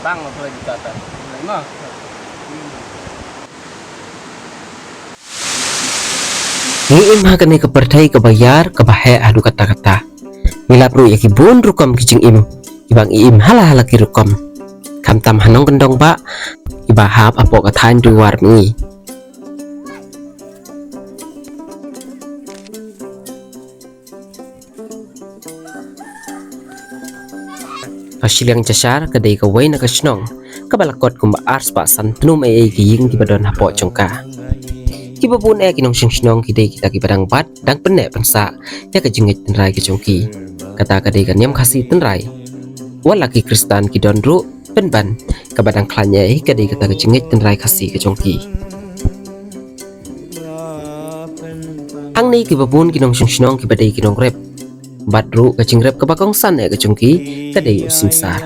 bang apa lagi kata mah Ngiim hakane kepertai kebayar kebahe adu kata-kata. Milap ru yaki bun rukom kijing im. Ibang iim hala-hala ki rukom. Kam tam hanong kendong ba. Iba hap apo katain duwar mi. Pasiliang jasar kadai kawai na kasnong. Kabalakot kumba ars pa san penum ki ying ki badon hapo jongka. Kiba pun kinong sing kidai kita kibadang bat dang penek pensa ya kejengit tenrai kejongki kata kadai kanyam kasih tenrai walaki kristan kidon ru penban kabadang klanya kadai kata kejengit tenrai kasih kejongki ang ni kiba pun kinong sing kibadai kinong rep bat ru kejeng rep kabakong san kejongki kadai simsar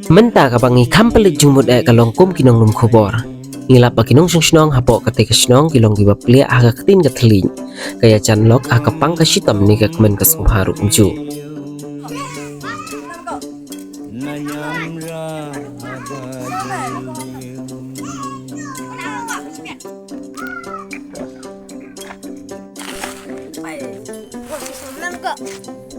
Menta kabangi kampelit jumut kalong kum kinong num khobor ngilap pa kinong sing hapo kate kasnong kilong giba plia aga ketin kathlin kaya chan lok akapang kasitam ni kakmen kasung haru umju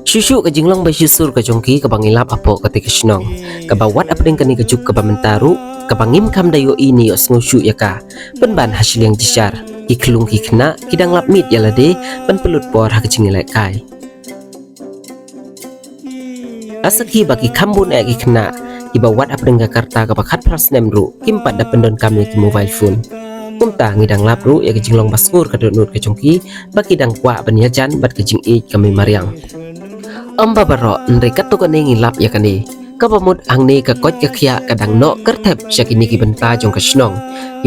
Susu ke jinglong bai susur ke jongki ke bangilap apo ke kisnong ke bawat apeng kani ke juk ke bamentaru ke bangim kam dayo ini os ngusu ya ka penban hasil yang jisar iklung kikna kidang lap mit ya lade pen pelut por ha kecingilai kai asaki bagi kambun kikna ibawat apeng Jakarta ke bakat prasnem ru kimpat da pendon kami ki mobile phone kumta ngidang lap ru ya ke jinglong baskur ke donut ke jongki bagi dang kwa banyajan bat ke jing kami mariang Amba baro nrekat to kane ngilap ya kane kabamut angne ka kot ka khia kadang no kerthep syakini ki benta jong ka snong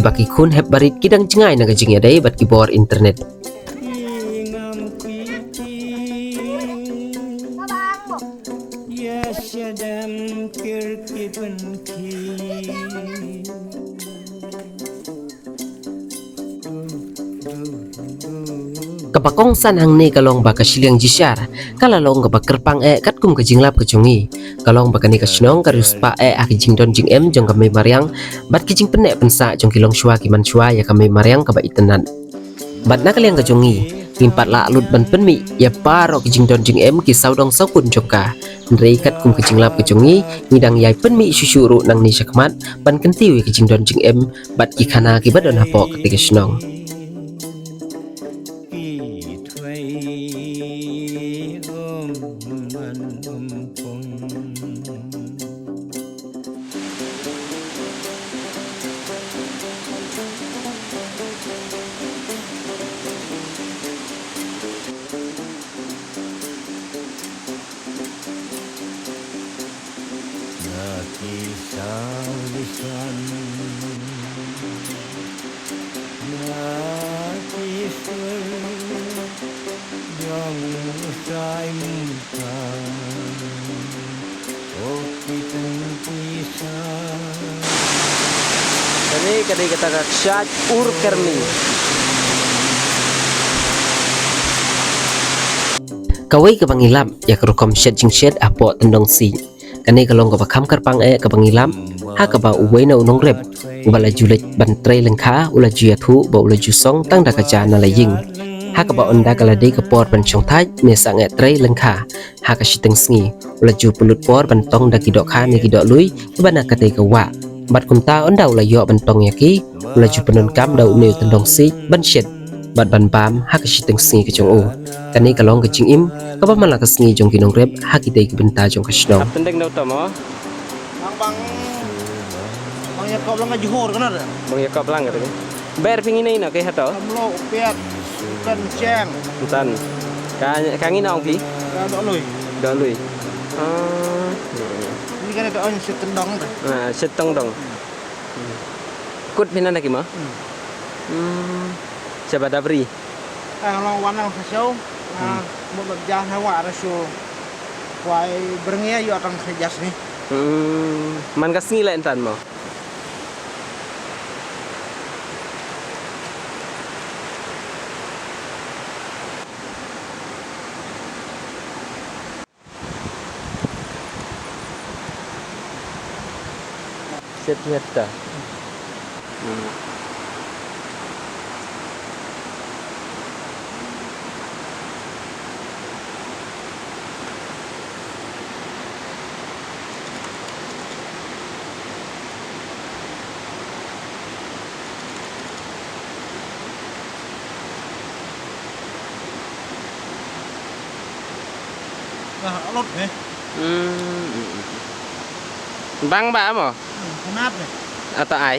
ibaki khun hep barit kidang jengai na gajing ya dai bat ki bor internet Kapakong san hang ni kalong baka siliang jisar kalalong ka kerpang kat kum ka jinglap ka jongi kalong baka ni ka snong ka ruspa aki jingdon jing em jong ka may mariang bat ki jing penek pensa jong kilong shwa ki man shwa ya ka may mariang ka ba itenan bat na kaliang ka jongi limpat la alut ban penmi ya paro ki jingdon jing em ki saudong saukun joka nrei kat kum ka jinglap ka jongi ngidang yai penmi susuru nang ni syakmat ban kentiwi ki jingdon jing em bat ki khana ki badon hapo ka snong Jadi kadai kata syaj ur kerni Kawai ke pangilam ya kerukom syed jing syed apo tendong si kani kalong ke bakam kerpang ke pangilam ha ke ba uwei na unong rep ubala julet ban trai lengkha ula juathu ba ula jusong tang da kaja na laying ha ke ba onda kala dei ke por ban chong thai me sang trai lengkha ha ka siteng sngi ula ju pulut por ban tong da kidok kha ni kidok lui bana ka dei ke wa bat kunta onda ula yo ban tong yaki ula ju penon kam da uneu tendong si ban syed bat ban bam ha ka siteng sngi ke chong o kani kalong ke jing im ka ba mala ka sngi jong kinong rep ha ki dei ke benta jong ka snong tendeng dau tamo bang ya kau lang juhur kan ada bang ya kap lang kata ber pingin ini nak hato lo piat kan ceng tan kangin ong pi dah lui lui ini kan ada orang setendang dah seteng dong kut pinan lagi mah siapa dabri long wanang fasau một bậc gia hai quả là số quay bưng nghe yo trong thời gian này มันก็sngi lain tan mo. Set ta. Nah, alot nih. Bang ba mo? Kenapa nih? Atau ai?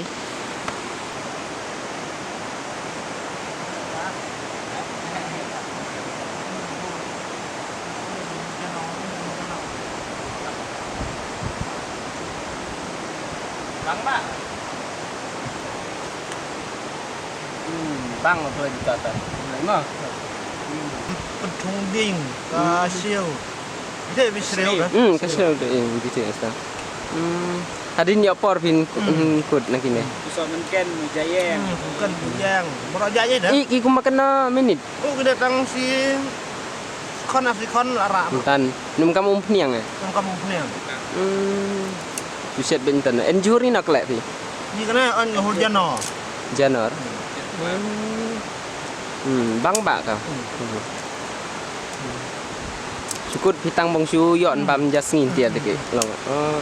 Bang ba? Bang mà thôi cho tao. Lấy mà. Pentung ding, kasih. Itu bisa kan? Kasih tu yang bisa sekarang. Hadin ya por pin kut nak ini. Bisa mungkin Jayeng. Bukan yang. Merajanya dah. Iki makan na minit. Oh, kita datang si kon Afrikan Arab. Tan, num kamu peniang eh. Kamu punya. Buset bentan. Enjur ni nak lek pi. Ini kena on hujan no. Janor. Bang ba ka. Sukut pitang bong su yon pam jas ngin tiat deke. Long. Oh.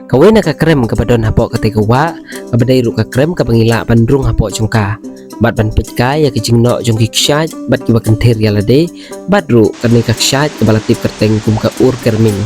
Kawin nak krem kepadon hapok ketika wa kabadai ru krem kabangila bandrung hapok jongka bat ban peckai ya kicing no jongki kshat bat kiwa kentir ya lade bat ru kene ka kshat kebalatip kerteng kum ka ur kerming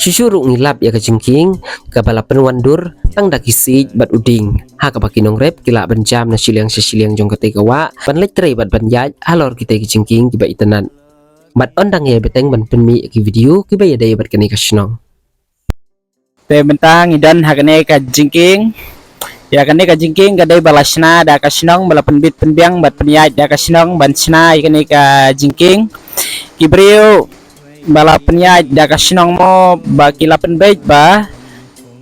Syusyuruk ngilap ya kecingking kabala penwandur tang dakisi bat uding ha kabaki nongrep kila benjam na siliang jong ketika wa ban letre bat ban yaj halor kita kecingking kiba itanan bat ondang ya beteng ban penmi ki video kiba ya daya bat kene kasnong Te bentang idan hakane ka jingking ya kan ni ka jingking ka day balasna da ka sinong bala penbit penbiang bat penyaj da ka sinong ban sna ikan ni ka jingking kibriu bala penyaj da ka sinong mo ba kilapen baik ba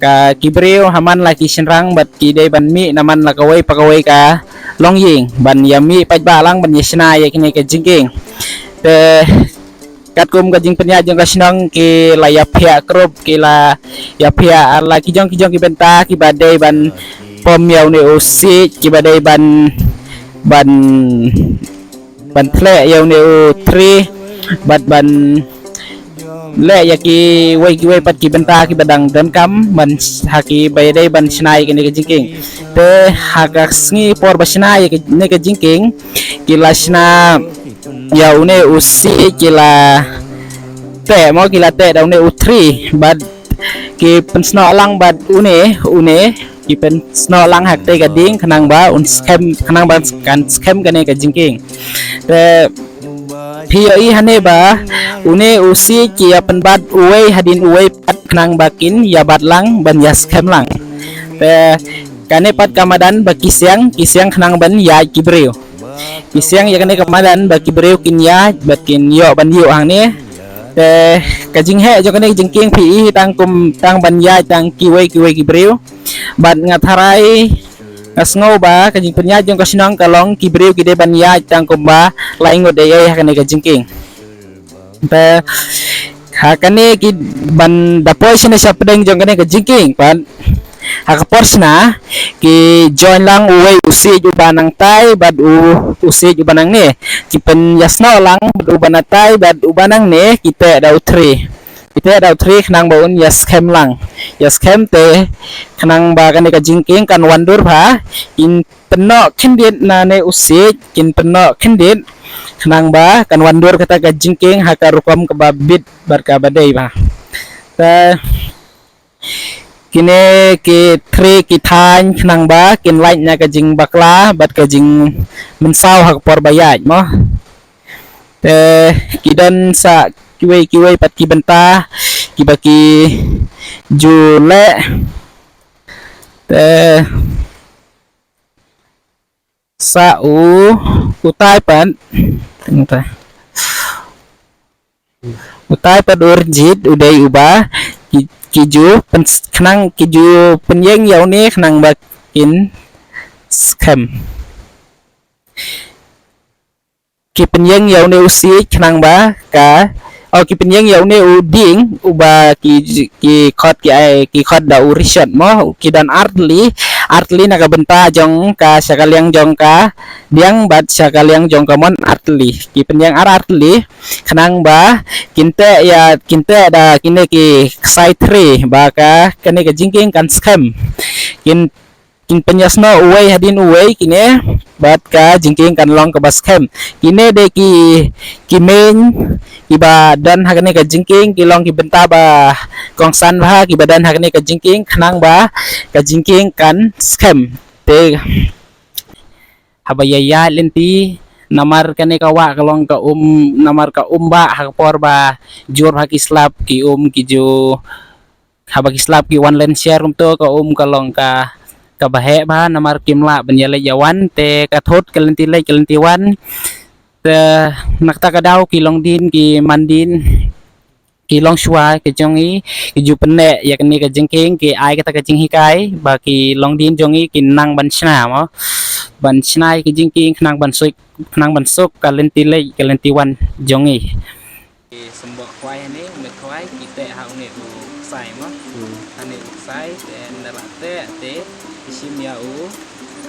ka kibriu haman laki sinrang bat ki day ban mi naman la kawai pakawai ka long ying ban yami paj balang ban yesna ikan ni ka jingking te kat kum ka jing penyaj jong ka sinong ki la ya phia krop ki la ya phia la ki jong ki benta ki badai ban pom yau ne usi ki badai ban tle yau ne u 3 ban le ya ki wai pat ki benta ki badang dan kam ban haki badai ban snai ki ne jingking te haka sngi por ba snai ki ne jingking ki la sna yau ne usi ki la te mo ki la te dau ne u 3 bad ki pensno lang bad une ki pen sno lang hak te gading khanang ba un scam khanang ba kan scam kane ka jingking te hi hane ba une usi ki apan bad uwe hadin uwe pat khanang bakin ya bad lang ban ya scam lang te kane pat kamadan ba kisyang khanang ban ya kibreu kisyang ya kane kamadan ba kibreu kinya bakin yo ban yo hang ne te ka jing he jo kane jingking phi tang kum tang ban ya tang kiwe kibreu ban ngatarai ngasngau ba ka jing penya jong ka sinong kalong kibreu kide ban ya tang kum ba laingo de ya kane ka jingking te hakane ki ban dapoy sine sa pedeng jong kane ka jingking pan hakaporsna ki join lang uwe usi ubanang tai bad usi ubanang ne ki pen yasno lang bad ubanatai bad ubanang ne kita dau 3 khnang baun ya scam lang ya scam te khnang ba kan ka jingking kan wandur ba in penno kendit na ne usi kin penno kendit khnang ba kan wandur kata ka jingking haka rukom ka babit barka badai ba ta kine ki 3 ki than khnang ba kin lain na ka jing bakla bat ka jing mensau hak por bayaj mo te kidan sa kiwe pat ki benta ki baki jule te sa utai pan utai pat urjit udai ubah kiju khnang kiju penyeng yau ni khnang bakin scam ki penyeng yau ni usi khnang ba ka ki penyeng yau ni uding uba ki khot da urishat mo ki dan artli na ka benta jong ka sakaliang jong ka diang bat sakaliang jong ka mon artli ki penyeng artli khnang ba kinte da kine ki sai 3 ba ka kane ka jingking kan scam kin penyasno uwe hadin uwe kine bat ka jingking kan long ka scam kine de ki main ki badan hakane ka jingking ki long ki benta ba kongsan ba ki badan hakane ka jingking khnang ba ka jingking kan scam te habayaya lenti namar kane kawa kalong ka namar ka ba hakpor ba jur hakislap ki ki jo habakislap ki one land share to ka kalong ka bahe ba namar kimla banyale jawan te kathot kelenti wan te nakta kadau ki long din ki mandin ki long shwa ki jongi ki ju penne ya kani ka jingking ki ai kata ka jinghi kai ba ki long din jongi ki nang ban chna mo ban chnai ki jingking khnang ban suk kalenti wan jongi sembok kwai ni me kwai kita ha ne sai mo ane sai te narate te isim ya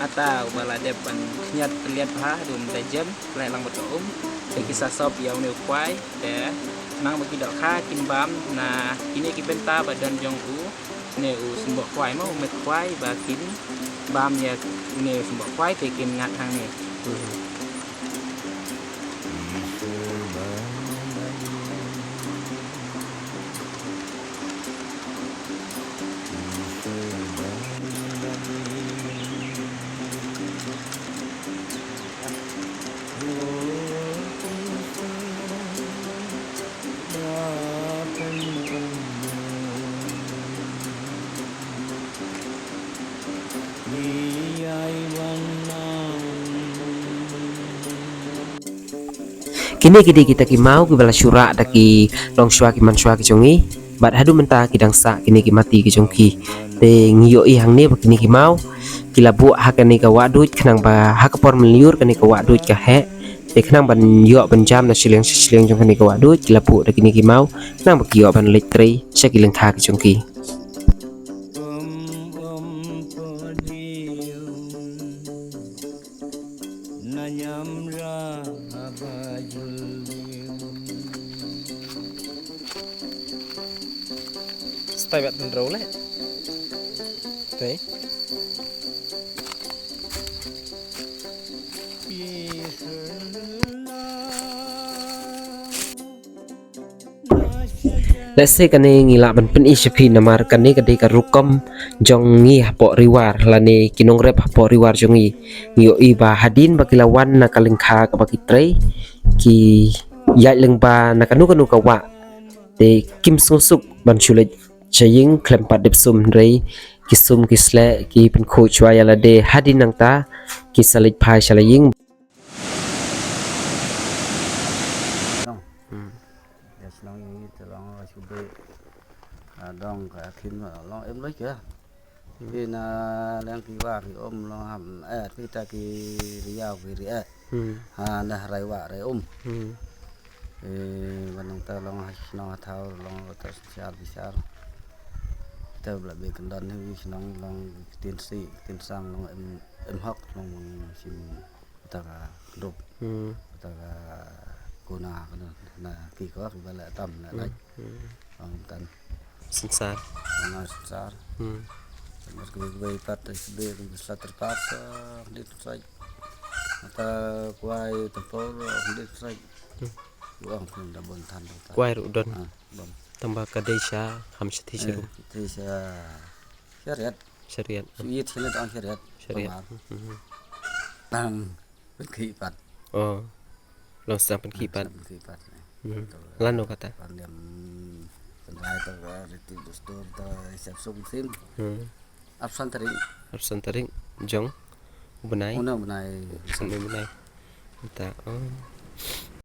atau bala depan nyat lihat ha dun dajem lai lang betum te kisah sop ya ne kwai te nang bagi dak kha kim bam na ini ki benta badan jong ne sembok kwai mo me kwai ba kin bam ya ne sembok kwai te kin ngat hang ne kini kita ki mau ki bala syura daki long syua ki man syua ki jongi bat hadu menta ki dangsa kini ki mati ki jongki te ngiyo i hang ne kini ki mau kila bu hakani ka wadut kenang ba hakapor meliur kani ka wadut ka he te kenang ban yo ban jam na sileng jong kani ka wadut kila bu daki ni ki mau kenang ba ki yo ban letri syakileng kha ki jongki Stay bat roll le. Đấy. Let's say kani ngila ban pen ishapi namar kani kadi ka rukom jong ngi hapo riwar lani kinong rep hapo riwar jongi ngiyo iba hadin bakilawan na kalengkha ka bakitre ki yai lengba na kanu ka wa te kim suk ban chulet chaying klempat depsum rei kisum kisle ki pen ko chwaya la de hadin nang ta ki salit phai chalaying Dong cả thiên mà lo em lấy kìa khi là đang kỳ qua thì ôm lo hầm khi ta kỳ riau kỳ rỉa là rai vạ rai thì bên ông ta lo thao lo ta xa bisa ta là bị cần đòn thì nó lo tiền sĩ tiền sang lo em học lo xin ta đục ta cô na là kỳ có thì lại tầm lại ông tần Sensar. Sensar. Mas gue pat SB bisa terpaksa di sai. Mata kuai tempol di sai. Uang pun dah bontan. Quay rượu đôn. Bom. Tambah kadai sya ham sethi seru. Thì syariat. Syariat. Suit sila ang syariat. Syariat. Tang berkipat. Oh. Long sang penkipat. Berkipat. Lano kata. Pandem penai itu dostor siap sung sim. Absen tering. Absen tering jong benai. Una benai. Absen benai. Ta. Oh.